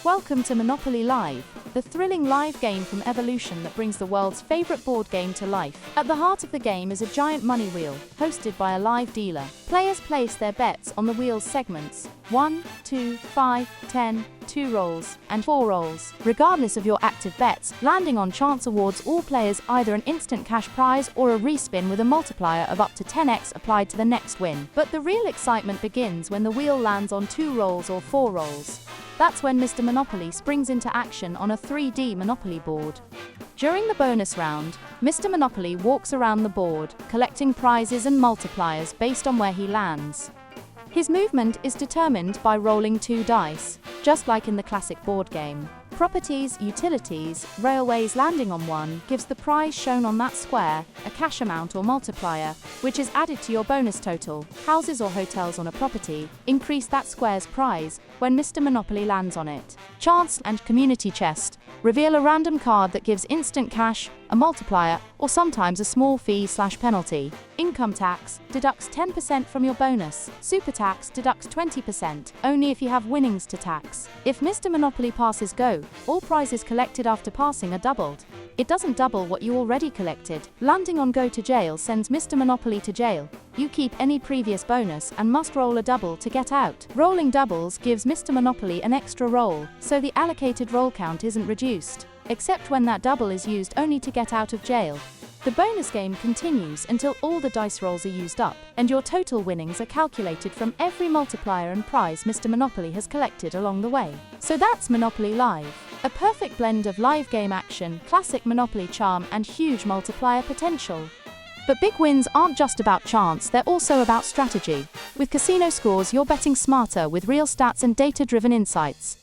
Welcome to Monopoly Live, the thrilling live game from Evolution that brings the world's favorite board game to life. At the heart of the game is a giant money wheel, hosted by a live dealer. Players place their bets on the wheel's segments: 1, 2, 5, 10, 2 rolls, and 4 rolls. Regardless of your active bets, landing on chance awards all players either an instant cash prize or a respin with a multiplier of up to 10x applied to the next win. But the real excitement begins when the wheel lands on 2 rolls or 4 rolls. That's when Mr. Monopoly springs into action on a 3D Monopoly board. During the bonus round, Mr. Monopoly walks around the board, collecting prizes and multipliers based on where he lands. His movement is determined by rolling 2 dice, just like in the classic board game. Properties, utilities, railways landing on 1 gives the prize shown on that square a cash amount or multiplier, which is added to your bonus total. Houses or hotels on a property increase that square's prize when Mr. Monopoly lands on it. Chance and community chest reveal a random card that gives instant cash, a multiplier, or sometimes a small fee/penalty. Income tax deducts 10% from your bonus. Super tax deducts 20%, only if you have winnings to tax. If Mr. Monopoly passes go, all prizes collected after passing are doubled. It doesn't double what you already collected. Landing on go to jail sends Mr. Monopoly to jail. You keep any previous bonus and must roll a double to get out. Rolling doubles gives Mr. Monopoly an extra roll, so the allocated roll count isn't reduced, except when that double is used only to get out of jail. The bonus game continues until all the dice rolls are used up, and your total winnings are calculated from every multiplier and prize Mr. Monopoly has collected along the way. So that's Monopoly Live, a perfect blend of live game action, classic Monopoly charm, and huge multiplier potential. But big wins aren't just about chance, they're also about strategy. With casino scores, you're betting smarter with real stats and data-driven insights.